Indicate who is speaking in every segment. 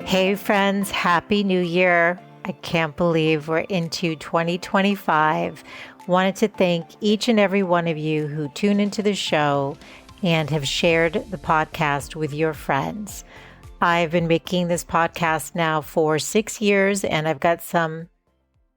Speaker 1: Hey friends, Happy New Year. I can't believe we're into 2025. Wanted to thank each and every one of you who tune into the show and have shared the podcast with your friends. I've been making this podcast now for 6 years, and I've got some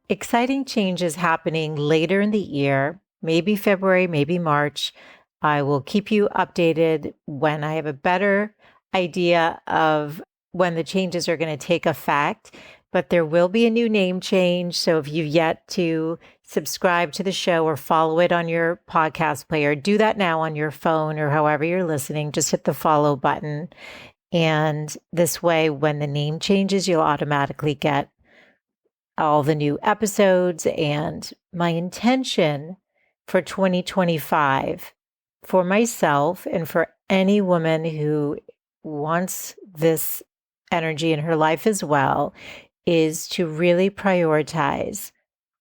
Speaker 1: exciting changes happening later in the year, maybe February, maybe March. I will keep you updated when I have a better idea of when the changes are going to take effect, but there will be a new name change. So if you've yet to subscribe to the show or follow it on your podcast player, do that now on your phone or however you're listening. Just hit the follow button. And this way, when the name changes, you'll automatically get all the new episodes. And my intention for 2025 for myself and for any woman who wants this energy in her life as well is to really prioritize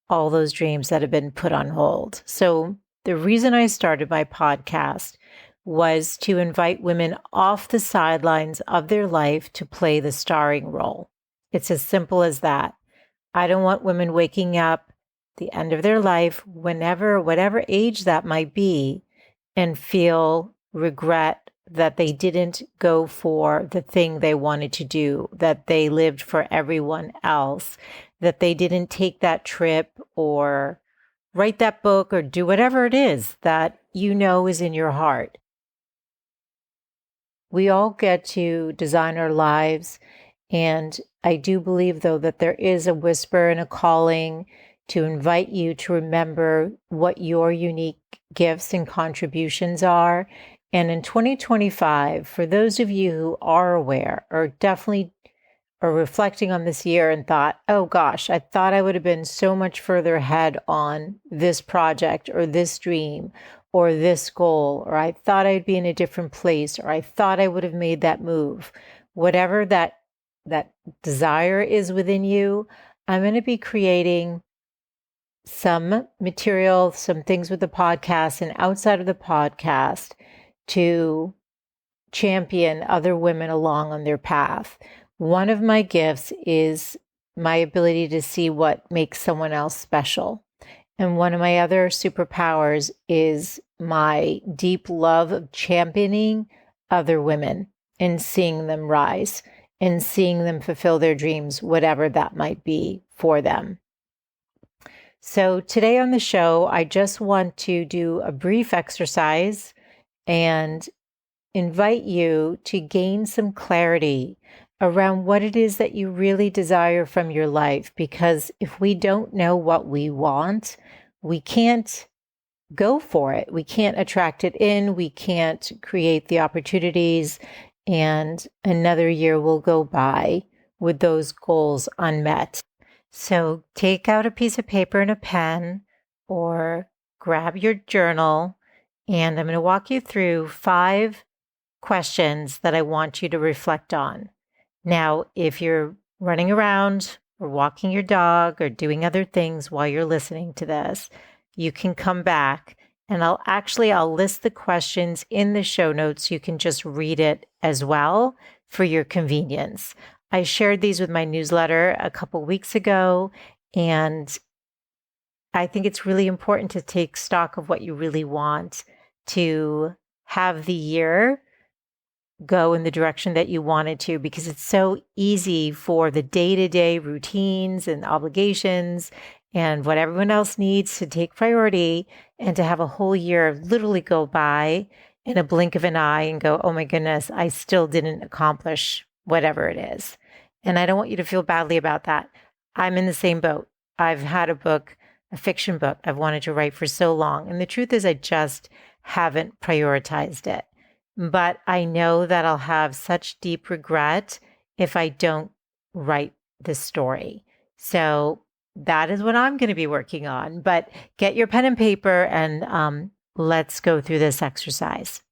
Speaker 1: all those dreams that have been put on hold. So the reason I started my podcast was to invite women off the sidelines of their life to play the starring role. It's as simple as that. I don't want women waking up the end of their life, whenever, whatever age that might be, and feel regret that they didn't go for the thing they wanted to do, that they lived for everyone else, that they didn't take that trip or write that book or do whatever it is that you know is in your heart. We all get to design our lives, and I do believe, though, that there is a whisper and a calling to invite you to remember what your unique gifts and contributions are. And in 2025, for those of you who are aware or definitely are reflecting on this year and thought, oh gosh, I thought I would have been so much further ahead on this project or this dream or this goal, or I thought I'd be in a different place, or I thought I would have made that move. Whatever that desire is within you, I'm going to be creating some material, some things with the podcast and outside of the podcast to champion other women along on their path. One of my gifts is my ability to see what makes someone else special. And one of my other superpowers is my deep love of championing other women and seeing them rise and seeing them fulfill their dreams, whatever that might be for them. So today on the show, I just want to do a brief exercise and invite you to gain some clarity around what it is that you really desire from your life. Because if we don't know what we want, we can't go for it. We can't attract it in. We can't create the opportunities. And another year will go by with those goals unmet. So take out a piece of paper and a pen or grab your journal, and I'm going to walk you through 5 questions that I want you to reflect on. Now, if you're running around or walking your dog or doing other things while you're listening to this, you can come back and I'll list the questions in the show notes. You can just read it as well for your convenience. I shared these with my newsletter a couple weeks ago, and I think it's really important to take stock of what you really want to have the year go in the direction that you wanted to, because it's so easy for the day-to-day routines and obligations and what everyone else needs to take priority, and to have a whole year literally go by in a blink of an eye and go, oh my goodness, I still didn't accomplish whatever it is. And I don't want you to feel badly about that. I'm in the same boat. I've had a fiction book I've wanted to write for so long. And the truth is I just haven't prioritized it. But I know that I'll have such deep regret if I don't write the story. So that is what I'm going to be working on. But get your pen and paper and let's go through this exercise.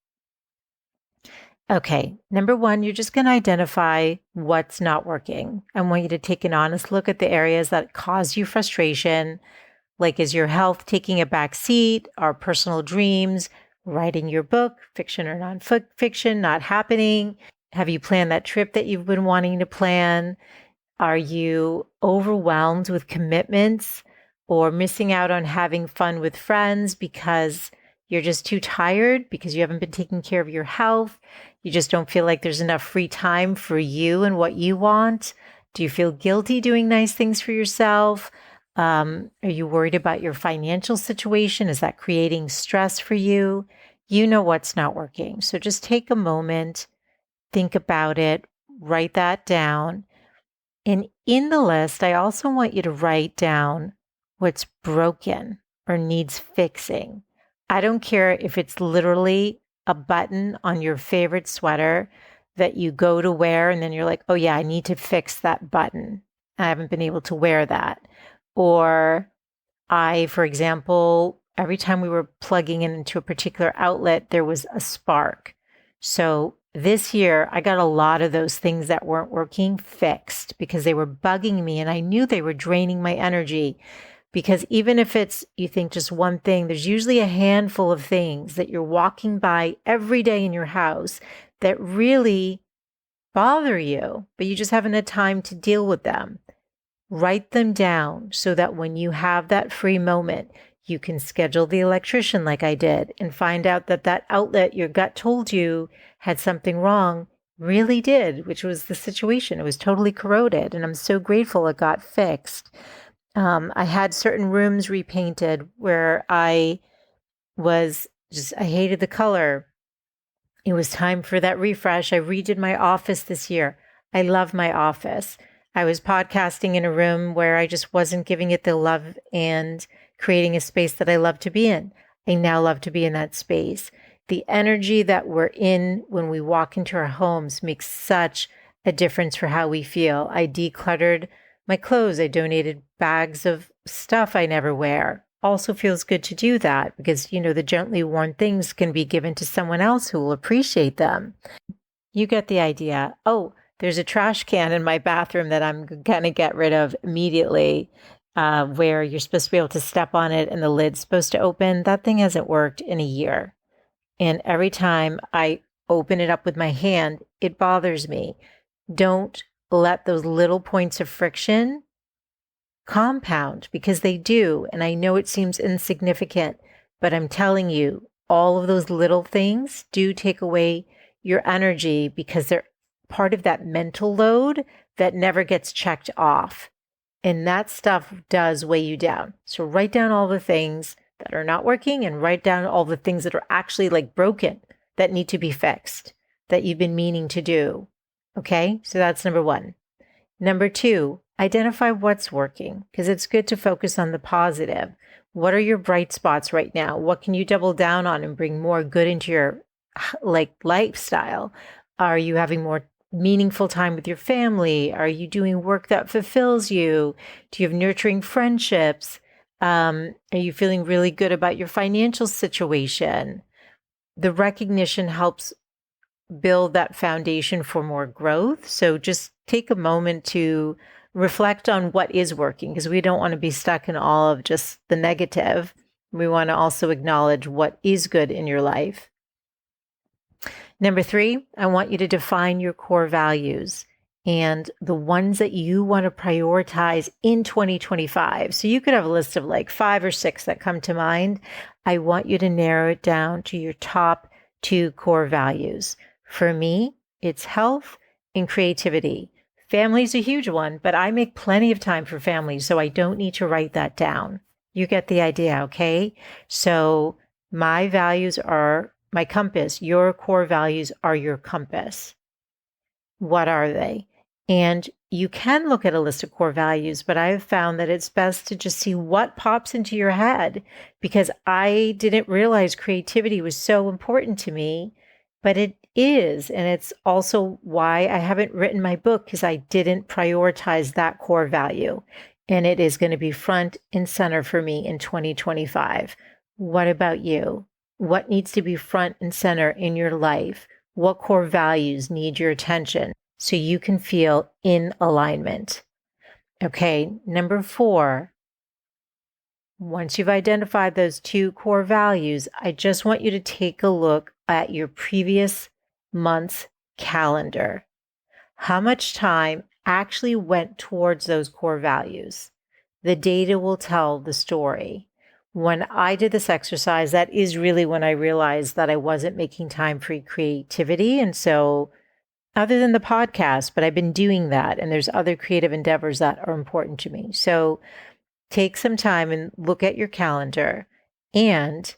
Speaker 1: Okay, number 1, you're just going to identify what's not working. I want you to take an honest look at the areas that cause you frustration. Like, is your health taking a back seat? Are personal dreams, writing your book, fiction or nonfiction, not happening? Have you planned that trip that you've been wanting to plan? Are you overwhelmed with commitments or missing out on having fun with friends because you're just too tired because you haven't been taking care of your health? You just don't feel like there's enough free time for you and what you want? Do you feel guilty doing nice things for yourself? Are you worried about your financial situation? Is that creating stress for you? You know what's not working. So just take a moment, think about it, write that down. And in the list, I also want you to write down what's broken or needs fixing. I don't care if it's literally a button on your favorite sweater that you go to wear and then you're like, oh yeah, I need to fix that button. I haven't been able to wear that. Or for example, every time we were plugging in into a particular outlet, there was a spark. So this year, I got a lot of those things that weren't working fixed because they were bugging me and I knew they were draining my energy. Because even if it's, you think just one thing, there's usually a handful of things that you're walking by every day in your house that really bother you, but you just haven't had time to deal with them. Write them down so that when you have that free moment, you can schedule the electrician like I did and find out that that outlet your gut told you had something wrong really did, which was the situation. It was totally corroded, and I'm so grateful it got fixed. I had certain rooms repainted where I hated the color. It was time for that refresh. I redid my office this year. I love my office. I was podcasting in a room where I just wasn't giving it the love and creating a space that I love to be in. I now love to be in that space. The energy that we're in when we walk into our homes makes such a difference for how we feel. I decluttered my clothes. I donated bags of stuff I never wear. Also feels good to do that because, you know, the gently worn things can be given to someone else who will appreciate them. You get the idea. Oh, there's a trash can in my bathroom that I'm going to get rid of immediately, where you're supposed to be able to step on it and the lid's supposed to open. That thing hasn't worked in a year. And every time I open it up with my hand, it bothers me. Don't let those little points of friction compound because they do. And I know it seems insignificant, but I'm telling you, all of those little things do take away your energy because they're part of that mental load that never gets checked off. And that stuff does weigh you down. So write down all the things that are not working and write down all the things that are actually like broken that need to be fixed that you've been meaning to do. Okay. So that's number one. Number two, identify what's working because it's good to focus on the positive. What are your bright spots right now? What can you double down on and bring more good into your lifestyle? Are you having more meaningful time with your family? Are you doing work that fulfills you? Do you have nurturing friendships? Are you feeling really good about your financial situation? The recognition helps build that foundation for more growth. So just take a moment to reflect on what is working because we don't want to be stuck in all of just the negative. We want to also acknowledge what is good in your life. Number three, I want you to define your core values and the ones that you want to prioritize in 2025. So you could have a list of like 5 or 6 that come to mind. I want you to narrow it down to your top 2 core values. For me, it's health and creativity. Family's a huge one, but I make plenty of time for family, so I don't need to write that down. You get the idea, okay? So my values are my compass. Your core values are your compass. What are they? And you can look at a list of core values, but I have found that it's best to just see what pops into your head because I didn't realize creativity was so important to me, but it is. And it's also why I haven't written my book because I didn't prioritize that core value. And it is going to be front and center for me in 2025. What about you? What needs to be front and center in your life? What core values need your attention so you can feel in alignment? Okay, number 4, once you've identified those 2 core values, I just want you to take a look at your previous month's calendar how much time actually went towards those core values. The data will tell the story. When I did this exercise, that is really when I realized that I wasn't making time for creativity. And so, other than the podcast, but I've been doing that, and there's other creative endeavors that are important to me. So, take some time and look at your calendar. And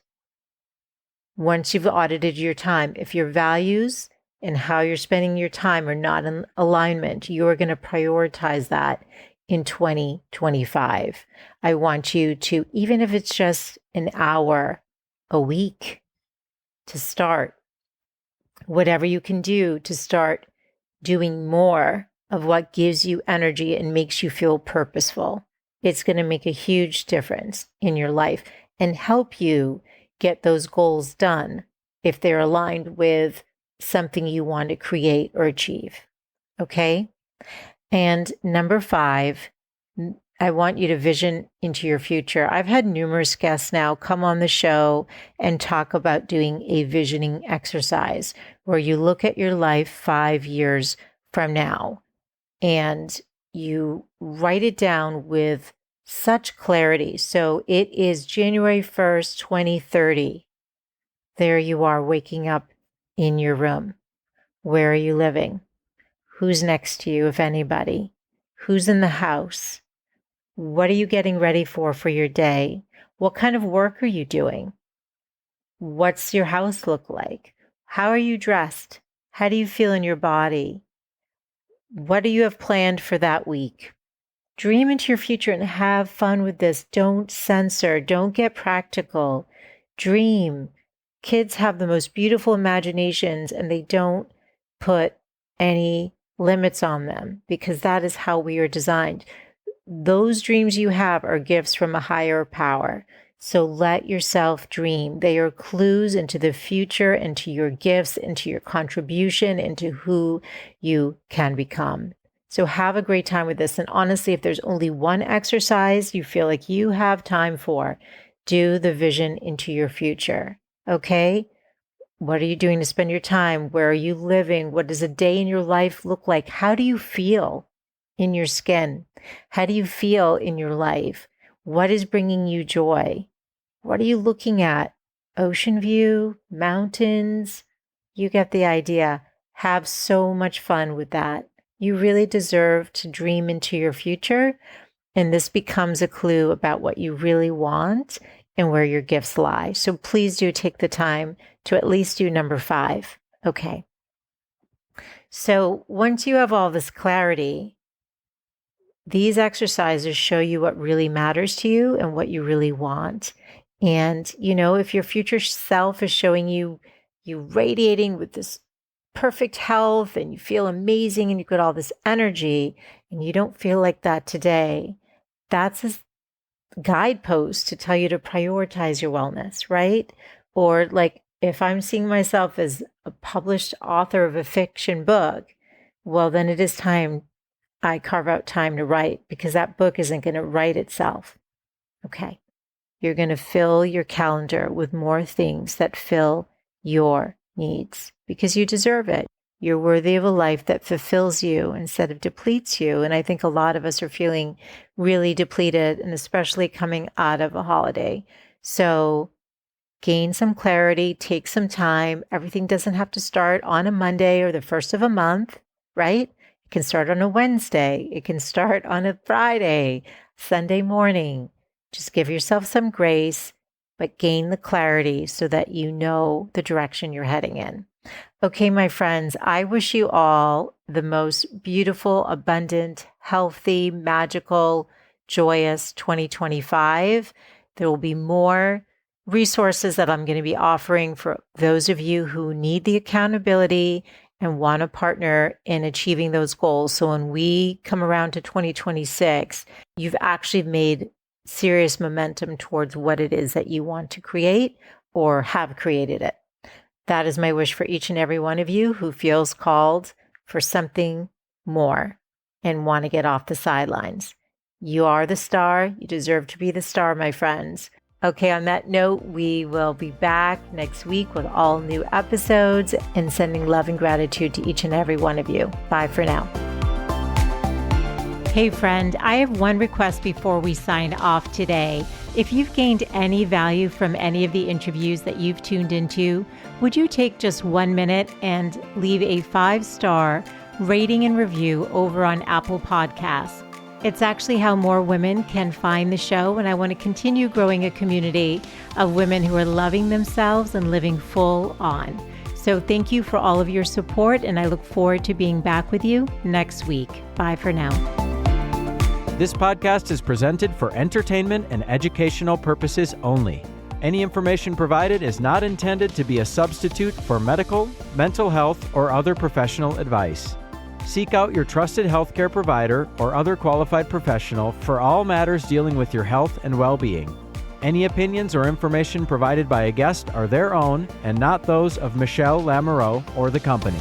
Speaker 1: once you've audited your time, if your values and how you're spending your time are not in alignment, you are going to prioritize that in 2025. I want you to, even if it's just an hour a week, to start, whatever you can do to start doing more of what gives you energy and makes you feel purposeful. It's going to make a huge difference in your life and help you get those goals done if they're aligned with something you want to create or achieve. Okay? And number 5, I want you to vision into your future. I've had numerous guests now come on the show and talk about doing a visioning exercise where you look at your life 5 years from now and you write it down with such clarity. So it is January 1st, 2030. There you are waking up in your room. Where are you living? Who's next to you, if anybody? Who's in the house? What are you getting ready for your day? What kind of work are you doing? What's your house look like? How are you dressed? How do you feel in your body? What do you have planned for that week? Dream into your future and have fun with this. Don't censor. Don't get practical. Dream. Kids have the most beautiful imaginations and they don't put any limits on them because that is how we are designed. Those dreams you have are gifts from a higher power. So let yourself dream. They are clues into the future, into your gifts, into your contribution, into who you can become. So have a great time with this. And honestly, if there's only one exercise you feel like you have time for, do the vision into your future. Okay? What are you doing to spend your time? Where are you living? What does a day in your life look like? How do you feel in your skin? How do you feel in your life? What is bringing you joy? What are you looking at? Ocean view, mountains? You get the idea. Have so much fun with that. You really deserve to dream into your future. And this becomes a clue about what you really want and where your gifts lie. So please do take the time to at least do number 5. Okay. So once you have all this clarity, these exercises show you what really matters to you and what you really want. And, if your future self is showing you radiating with this perfect health and you feel amazing and you've got all this energy and you don't feel like that today, that's a guidepost to tell you to prioritize your wellness, right? Or like if I'm seeing myself as a published author of a fiction book, well, then it is time I carve out time to write because that book isn't going to write itself. Okay. You're going to fill your calendar with more things that fill your needs because you deserve it. You're worthy of a life that fulfills you instead of depletes you. And I think a lot of us are feeling really depleted, and especially coming out of a holiday. So gain some clarity, take some time. Everything doesn't have to start on a Monday or the first of a month, right? It can start on a Wednesday. It can start on a Friday, Sunday morning. Just give yourself some grace, but gain the clarity so that you know the direction you're heading in. Okay, my friends, I wish you all the most beautiful, abundant, healthy, magical, joyous 2025. There will be more resources that I'm going to be offering for those of you who need the accountability and want to partner in achieving those goals. So when we come around to 2026, you've actually made serious momentum towards what it is that you want to create or have created it. That is my wish for each and every one of you who feels called for something more and want to get off the sidelines. You are the star. You deserve to be the star, my friends. Okay, on that note, we will be back next week with all new episodes and sending love and gratitude to each and every one of you. Bye for now. Hey friend, I have one request before we sign off today. If you've gained any value from any of the interviews that you've tuned into, would you take just 1 minute and leave a 5-star rating and review over on Apple Podcasts? It's actually how more women can find the show, and I want to continue growing a community of women who are loving themselves and living full on. So thank you for all of your support, and I look forward to being back with you next week. Bye for now.
Speaker 2: This podcast is presented for entertainment and educational purposes only. Any information provided is not intended to be a substitute for medical, mental health, or other professional advice. Seek out your trusted healthcare provider or other qualified professional for all matters dealing with your health and well-being. Any opinions or information provided by a guest are their own and not those of Michele Lamoureux or the company.